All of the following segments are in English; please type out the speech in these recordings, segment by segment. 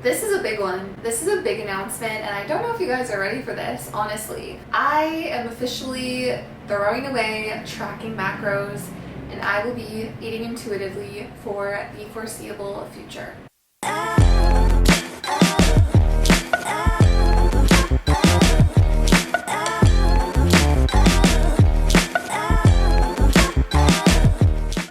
This is a big one. This is a big announcement, and I don't know if you guys are ready for this, honestly. I am officially throwing away tracking macros, and I will be eating intuitively for the foreseeable future.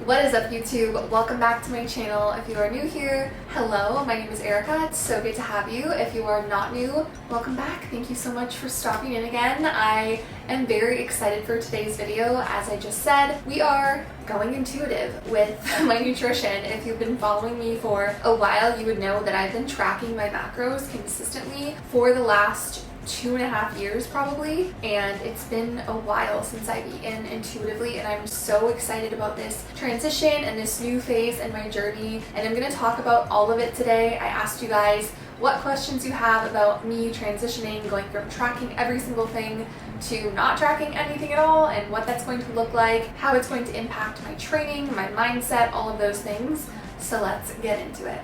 What is up, YouTube? Welcome back to my channel. If you are new here, hello, my name is Erica. It's so good to have you. If you are not new, welcome back. Thank you so much for stopping in again. I am very excited for today's video. As I just said, we are going intuitive with my nutrition. If you've been following me for a while, you would know that I've been tracking my macros consistently for the last 2.5 years probably, and it's been a while since I've eaten intuitively, and I'm so excited about this transition and this new phase in my journey, and I'm going to talk about all of it today. I asked you guys what questions you have about me transitioning, going from tracking every single thing to not tracking anything at all, and what that's going to look like, how it's going to impact my training, my mindset, all of those things. So let's get into it.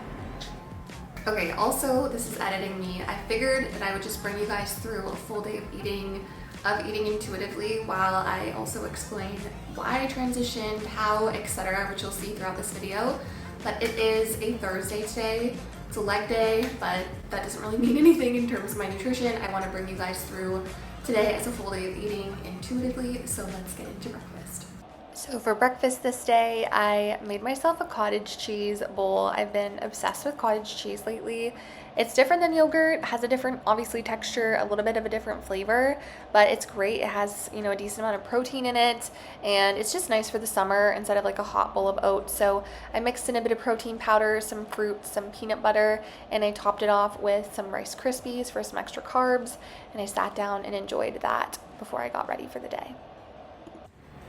Okay, also, this is editing me. I figured that I would just bring you guys through a full day of eating intuitively, while I also explain why I transitioned, how, etc., which you'll see throughout this video. But it is a Thursday today. It's a leg day, but that doesn't really mean anything in terms of my nutrition. I want to bring you guys through today as a full day of eating intuitively, so let's get into breakfast. So for breakfast this day, I made myself a cottage cheese bowl. I've been obsessed with cottage cheese lately. It's different than yogurt, has a different, obviously, texture, a little bit of a different flavor, but it's great. It has, a decent amount of protein in it, and it's just nice for the summer instead of like a hot bowl of oats. So I mixed in a bit of protein powder, some fruit, some peanut butter, and I topped it off with some Rice Krispies for some extra carbs, and I sat down and enjoyed that before I got ready for the day.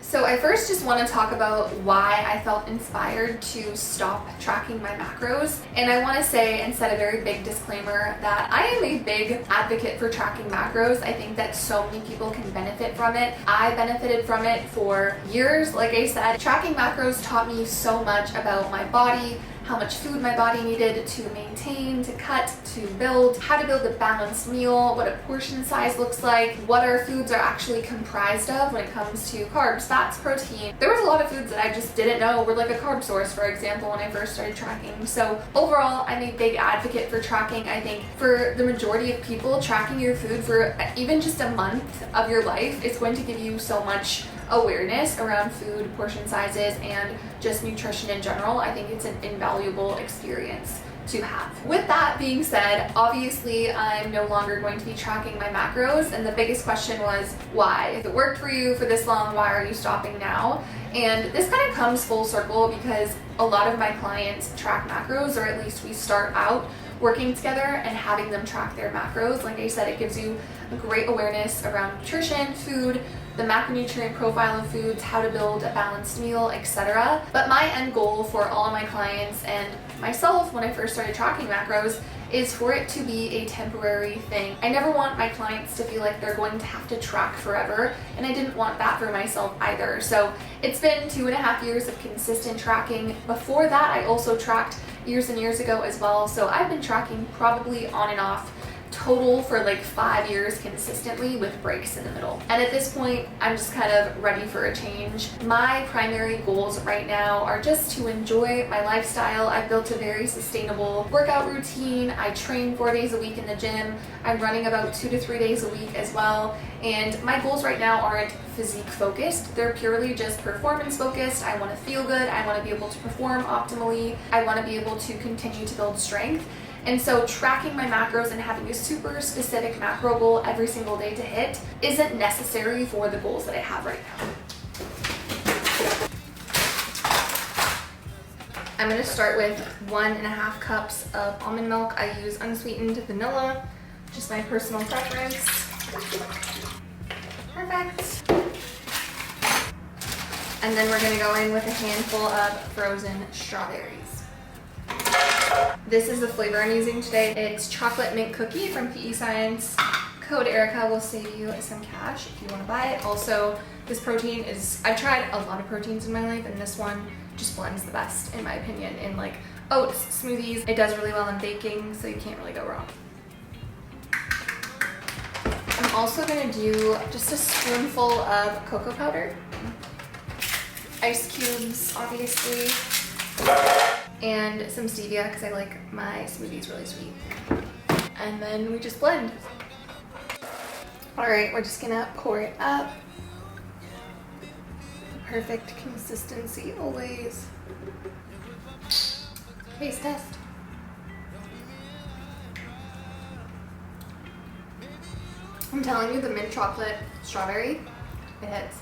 So I first just want to talk about why I felt inspired to stop tracking my macros. And I want to say and set a very big disclaimer that I am a big advocate for tracking macros. I think that so many people can benefit from it. I benefited from it for years. Like I said, tracking macros taught me so much about my body, how much food my body needed to maintain, to cut, to build, how to build a balanced meal, what a portion size looks like, what our foods are actually comprised of when it comes to carbs, fats, protein. There was a lot of foods that I just didn't know were like a carb source, for example, when I first started tracking. So overall, I'm a big advocate for tracking. I think for the majority of people, tracking your food for even just a month of your life is going to give you so much awareness around food, portion sizes, and just nutrition in general. I think it's an invaluable experience to have. With that being said, obviously I'm no longer going to be tracking my macros, and the biggest question was why? If it worked for you for this long, why are you stopping now? And this kind of comes full circle because a lot of my clients track macros, or at least we start out working together and having them track their macros. Like I said, it gives you a great awareness around nutrition, food, the macronutrient profile of foods, how to build a balanced meal, etc. But my end goal for all of my clients and myself when I first started tracking macros is for it to be a temporary thing. I never want my clients to feel like they're going to have to track forever, and I didn't want that for myself either. So it's been 2.5 years of consistent tracking. Before that, I also tracked years and years ago as well. So I've been tracking probably on and off total for like 5 years consistently with breaks in the middle. And at this point, I'm just kind of ready for a change. My primary goals right now are just to enjoy my lifestyle. I've built a very sustainable workout routine. I train 4 days a week in the gym. I'm running about 2 to 3 days a week as well. And my goals right now aren't physique focused. They're purely just performance focused. I want to feel good. I want to be able to perform optimally. I want to be able to continue to build strength. And so tracking my macros and having a super specific macro goal every single day to hit isn't necessary for the goals that I have right now. I'm going to start with 1.5 cups of almond milk. I use unsweetened vanilla, just my personal preference. Perfect. And then we're going to go in with a handful of frozen strawberries. This is the flavor I'm using today. It's chocolate mint cookie from PEScience. Code Erica will save you some cash if you want to buy it. Also, this protein is, I've tried a lot of proteins in my life, and this one just blends the best, in my opinion, in like oats smoothies. It does really well in baking, so you can't really go wrong. I'm also gonna do just a spoonful of cocoa powder, ice cubes, obviously, and some stevia because I like my smoothies really sweet. And then we just blend. All right, we're just gonna pour it up. Perfect consistency always. Taste test. I'm telling you, the mint chocolate strawberry, it hits.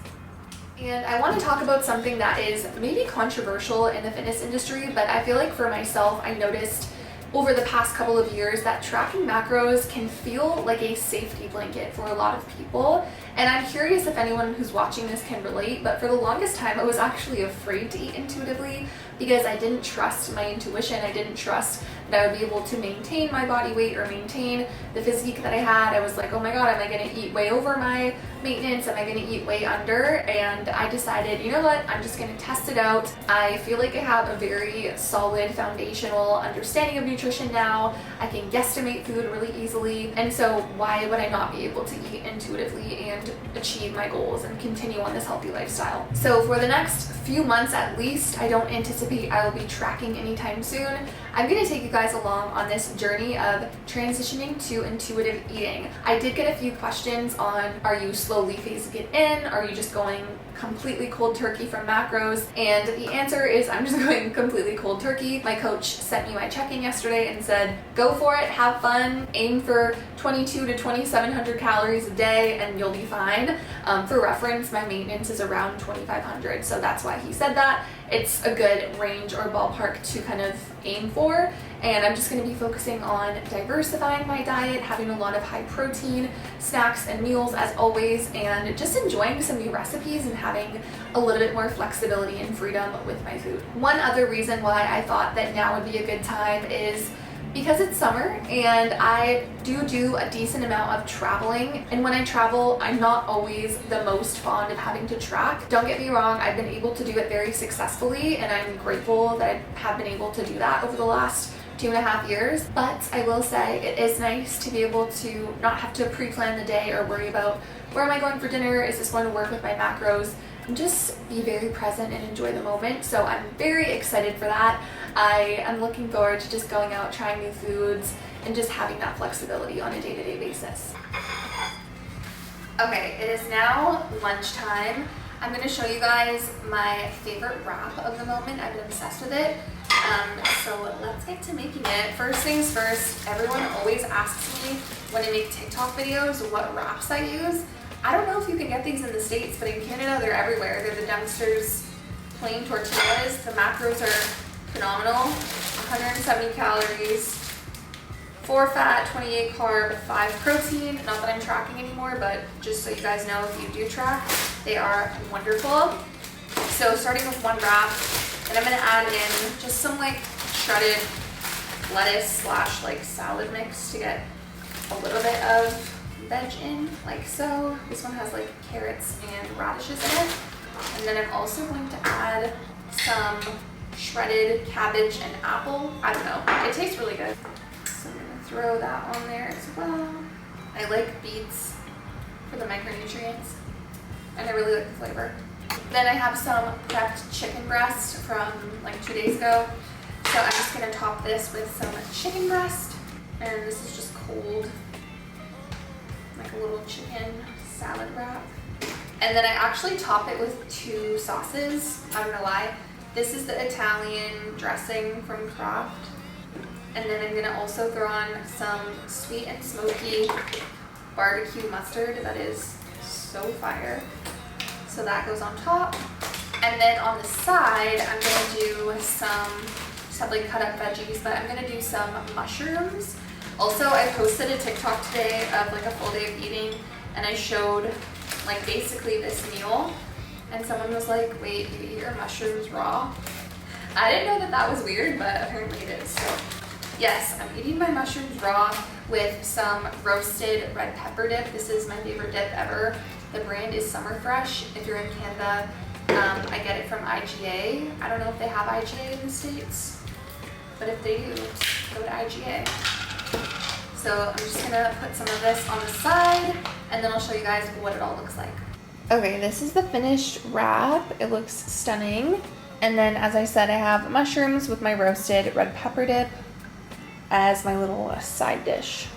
And I want to talk about something that is maybe controversial in the fitness industry, but I feel like for myself, I noticed over the past couple of years that tracking macros can feel like a safety blanket for a lot of people. And I'm curious if anyone who's watching this can relate, but for the longest time, I was actually afraid to eat intuitively because I didn't trust my intuition. I didn't trust that I would be able to maintain my body weight or maintain the physique that I had. I was like, oh my God, am I gonna eat way over my maintenance? Am I gonna eat way under? And I decided, you know what, I'm just gonna test it out. I feel like I have a very solid foundational understanding of nutrition now. I can guesstimate food really easily. And so why would I not be able to eat intuitively and achieve my goals and continue on this healthy lifestyle? So for the next few months at least, I don't anticipate I will be tracking anytime soon. I'm gonna take you guys along on this journey of transitioning to intuitive eating. I did get a few questions on, are you slowly phasing it in? Are you just going completely cold turkey from macros? And the answer is I'm just going completely cold turkey. My coach sent me my check-in yesterday and said, go for it, have fun, aim for 22 to 2,700 calories a day and you'll be fine. For reference, my maintenance is around 2,500, so that's why he said that. It's a good range or ballpark to kind of aim for. And I'm just going to be focusing on diversifying my diet, having a lot of high protein snacks and meals as always, and just enjoying some new recipes and having a little bit more flexibility and freedom with my food. One other reason why I thought that now would be a good time is because it's summer and I do a decent amount of traveling. And when I travel, I'm not always the most fond of having to track. Don't get me wrong, I've been able to do it very successfully and I'm grateful that I have been able to do that over the last 2.5 years. But I will say it is nice to be able to not have to pre-plan the day or worry about where am I going for dinner? Is this going to work with my macros? And just be very present and enjoy the moment. So I'm very excited for that. I am looking forward to just going out, trying new foods, and just having that flexibility on a day-to-day basis. Okay, it is now lunchtime. I'm going to show you guys my favorite wrap of the moment. I've been obsessed with it. So let's get to making it. First things first, everyone always asks me when I make TikTok videos what wraps I use. I don't know if you can get these in the States, but in Canada they're everywhere. They're the Dempster's plain tortillas. The macros are phenomenal. 170 calories, 4 fat, 28 carb, 5 protein. Not that I'm tracking anymore, but just so you guys know if you do track, they are wonderful. So starting with one wrap, and I'm gonna add in just some like shredded lettuce slash like salad mix to get a little bit of veg in, like so. This one has like carrots and radishes in it. And then I'm also going to add some shredded cabbage and apple. I don't know, it tastes really good. So I'm gonna throw that on there as well. I like beets for the micronutrients and I really like the flavor. Then I have some prepped chicken breast from like 2 days ago. So I'm just gonna top this with some chicken breast. And this is just cold, like a little chicken salad wrap. And then I actually top it with 2 sauces. I don't know why. This is the Italian dressing from Kraft. And then I'm gonna also throw on some sweet and smoky barbecue mustard that is so fire. So that goes on top. And then on the side, I'm gonna do some, just have like cut up veggies, but I'm gonna do some mushrooms. Also, I posted a TikTok today of like a full day of eating and I showed like basically this meal and someone was like, wait, you eat your mushrooms raw? I didn't know that that was weird, but apparently it is. So yes, I'm eating my mushrooms raw with some roasted red pepper dip. This is my favorite dip ever. The brand is Summer Fresh. If you're in Canada, I get it from IGA. I don't know if they have IGA in the States. but if they do, go to IGA. So I'm just gonna put some of this on the side, and then I'll show you guys what it all looks like. Okay, this is the finished wrap. It looks stunning. And then, as I said, I have mushrooms with my roasted red pepper dip as my little side dish.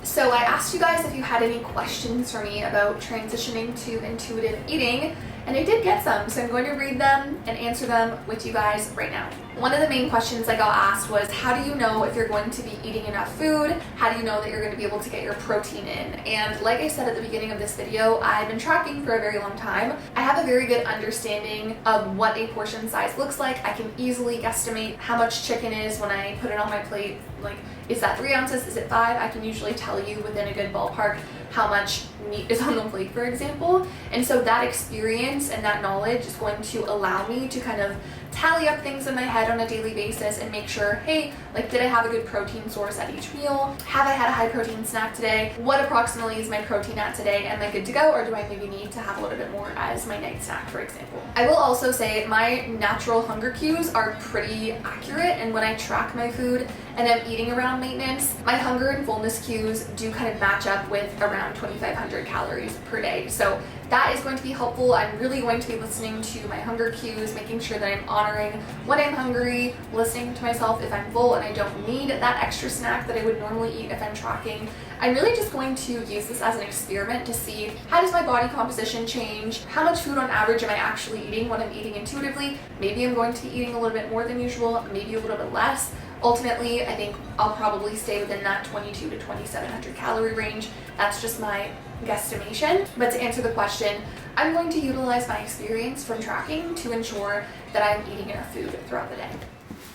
So I asked you guys if you had any questions for me about transitioning to intuitive eating, and I did get some, so I'm going to read them and answer them with you guys right now. One of the main questions I got asked was, how do you know if you're going to be eating enough food? How do you know that you're going to be able to get your protein in? And like I said at the beginning of this video, I've been tracking for a very long time. I have a very good understanding of what a portion size looks like. I can easily guesstimate how much chicken is when I put it on my plate. Like, is that 3 ounces? Is it 5? I can usually tell you within a good ballpark how much meat is on the plate, for example. And so that experience and that knowledge is going to allow me to kind of tally up things in my head on a daily basis and make sure, hey, like, did I have a good protein source at each meal? Have I had a high protein snack today? What approximately is my protein at today? Am I good to go, or do I maybe need to have a little bit more as my night snack, for example? I will also say my natural hunger cues are pretty accurate, and when I track my food and I'm eating around maintenance, my hunger and fullness cues do kind of match up with around 2,500 calories per day. So that is going to be helpful. I'm really going to be listening to my hunger cues, making sure that I'm honoring when I'm hungry, listening to myself if I'm full and I don't need that extra snack that I would normally eat if I'm tracking. I'm really just going to use this as an experiment to see, how does my body composition change? How much food on average am I actually eating when I'm eating intuitively? Maybe I'm going to be eating a little bit more than usual, maybe a little bit less. Ultimately, I think I'll probably stay within that 22 to 2,700 calorie range. That's just my guesstimation. But to answer the question, I'm going to utilize my experience from tracking to ensure that I'm eating enough food throughout the day.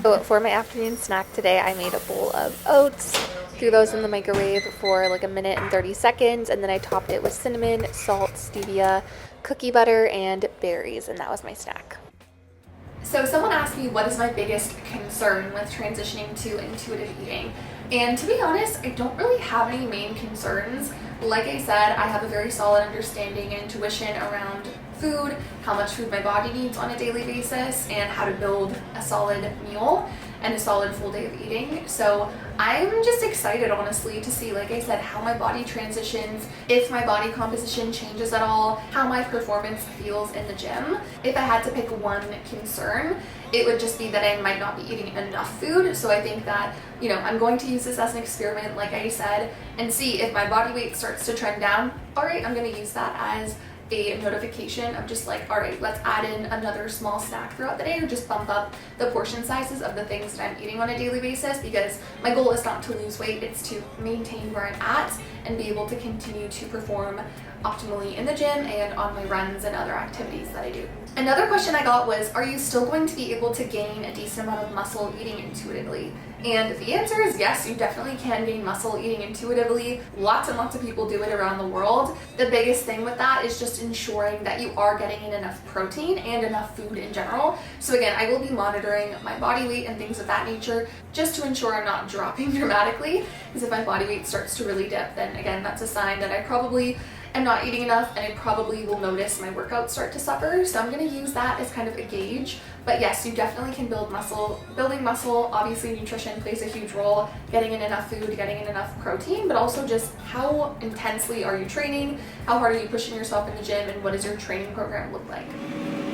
So for my afternoon snack today, I made a bowl of oats, threw those in the microwave for like 1 minute and 30 seconds, and then I topped it with cinnamon, salt, stevia, cookie butter, and berries, and that was my snack. So someone asked me, what is my biggest concern with transitioning to intuitive eating? And to be honest, I don't really have any main concerns. Like I said, I have a very solid understanding and intuition around food, how much food my body needs on a daily basis, and how to build a solid meal and a solid full day of eating. So I'm just excited, honestly, to see, like I said, how my body transitions, if my body composition changes at all, how my performance feels in the gym. If I had to pick one concern, it would just be that I might not be eating enough food. So I think that, you know, I'm going to use this as an experiment, like I said, and see if my body weight starts to trend down. All right, I'm going to use that as a notification of just like, all right, let's add in another small snack throughout the day, or just bump up the portion sizes of the things that I'm eating on a daily basis, because my goal is not to lose weight, it's to maintain where I'm at and be able to continue to perform optimally in the gym and on my runs and other activities that I do. Another question I got was, are you still going to be able to gain a decent amount of muscle eating intuitively? And the answer is yes, you definitely can gain muscle eating intuitively. Lots and lots of people do it around the world. The biggest thing with that is just ensuring that you are getting in enough protein and enough food in general. So again, I will be monitoring my body weight and things of that nature just to ensure I'm not dropping dramatically, because if my body weight starts to really dip, then again, that's a sign that I probably am not eating enough, and I probably will notice my workouts start to suffer. So I'm going to use that as kind of a gauge. But yes, you definitely can build muscle. Building muscle, obviously nutrition plays a huge role, getting in enough food, getting in enough protein, but also just how intensely are you training, how hard are you pushing yourself in the gym, and what does your training program look like?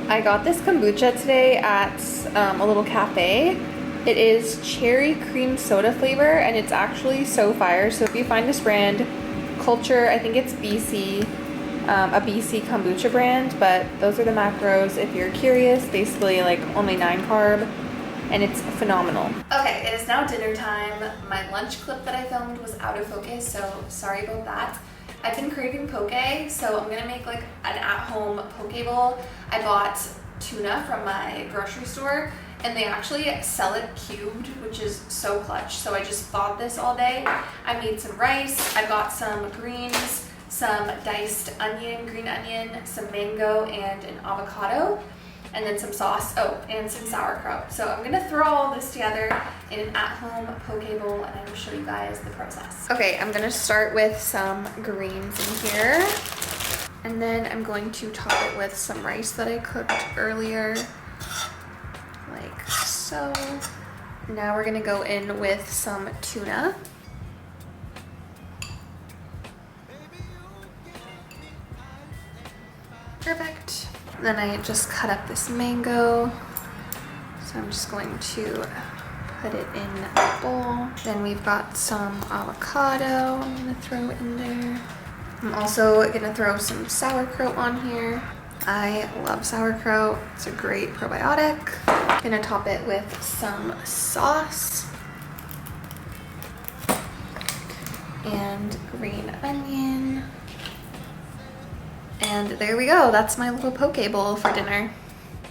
I got this kombucha today at a little cafe. It is cherry cream soda flavor, and it's actually so fire. So if you find this brand, Culture, I think it's BC, a BC kombucha brand, but those are the macros if you're curious. Basically like only 9 carb, and it's phenomenal. Okay, it is now dinner time. My lunch clip that I filmed was out of focus, so sorry about that. I've been craving poke, so I'm gonna make like an at-home poke bowl. I bought tuna from my grocery store, and they actually sell it cubed, which is so clutch. So I just thawed this all day. I made some rice, I got some greens, some diced onion, green onion, some mango, and an avocado, and then some sauce, and some sauerkraut. So I'm gonna throw all this together in an at-home poke bowl, and I will show you guys the process. Okay, I'm gonna start with some greens in here, and then I'm going to top it with some rice that I cooked earlier, like so. Now we're gonna go in with some tuna. Perfect. Then I just cut up this mango. So I'm just going to put it in a bowl. Then we've got some avocado I'm gonna throw in there. I'm also gonna throw some sauerkraut on here. I love sauerkraut. It's a great probiotic. Gonna top it with some sauce and green onion. And there we go. That's my little poke bowl for dinner.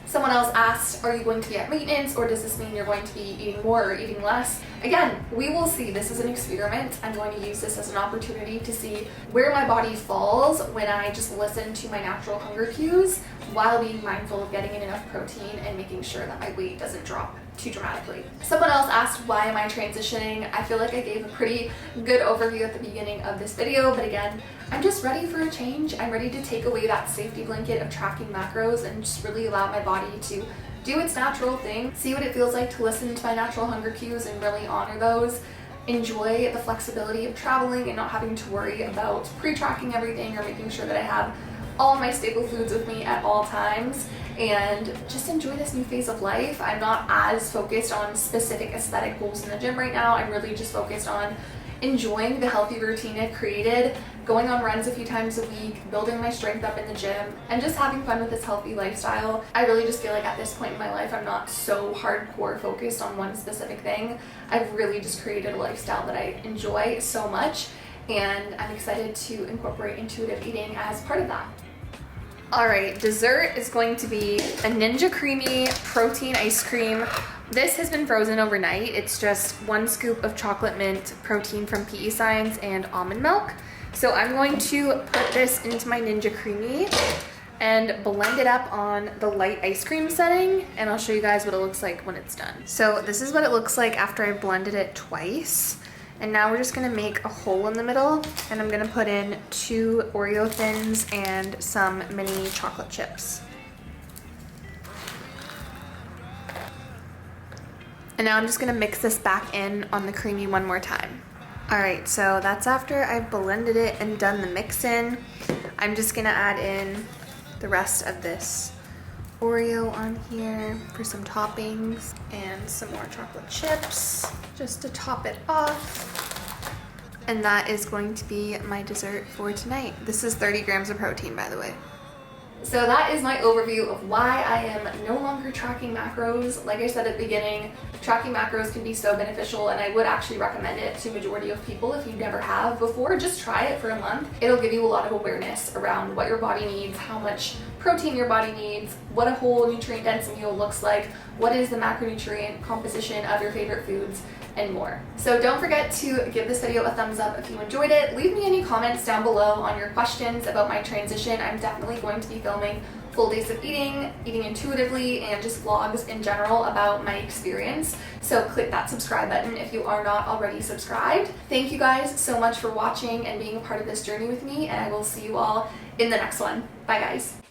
Someone else asked, are you going to be at maintenance, or does this mean you're going to be eating more or eating less? Again, we will see. This is an experiment. I'm going to use this as an opportunity to see where my body falls when I just listen to my natural hunger cues while being mindful of getting in enough protein and making sure that my weight doesn't drop too dramatically. Someone else asked, why am I transitioning? I feel like I gave a pretty good overview at the beginning of this video, but again, I'm just ready for a change. I'm ready to take away that safety blanket of tracking macros and just really allow my body to do its natural thing, see what it feels like to listen to my natural hunger cues and really honor those, enjoy the flexibility of traveling and not having to worry about pre-tracking everything or making sure that I have all of my staple foods with me at all times, and just enjoy this new phase of life. I'm not as focused on specific aesthetic goals in the gym right now. I'm really just focused on enjoying the healthy routine I've created, going on runs a few times a week, building my strength up in the gym, and just having fun with this healthy lifestyle. I really just feel like at this point in my life, I'm not so hardcore focused on one specific thing. I've really just created a lifestyle that I enjoy so much, and I'm excited to incorporate intuitive eating as part of that. All right, dessert is going to be a Ninja Creamy protein ice cream. This has been frozen overnight. It's just 1 scoop of chocolate mint protein from PEScience and almond milk. So I'm going to put this into my Ninja Creamy and blend it up on the light ice cream setting, and I'll show you guys what it looks like when it's done. So this is what it looks like after I've blended it twice. And now we're just gonna make a hole in the middle, and I'm gonna put in 2 Oreo thins and some mini chocolate chips. And now I'm just gonna mix this back in on the creamy one more time. All right, so that's after I've blended it and done the mix in. I'm just gonna add in the rest of this Oreo on here for some toppings and some more chocolate chips just to top it off. And that is going to be my dessert for tonight. This is 30 grams of protein, by the way. So that is my overview of why I am no longer tracking macros. Like I said at the beginning, tracking macros can be so beneficial, and I would actually recommend it to majority of people if you never have before. Just try it for a month. It'll give you a lot of awareness around what your body needs, how much protein your body needs, what a whole nutrient dense meal looks like, what is the macronutrient composition of your favorite foods, and more. So don't forget to give this video a thumbs up if you enjoyed it. Leave me any comments down below on your questions about my transition. I'm definitely going to be filming full days of eating intuitively, and just vlogs in general about my experience. So click that subscribe button if you are not already subscribed. Thank you guys so much for watching and being a part of this journey with me, and I will see you all in the next one. Bye guys.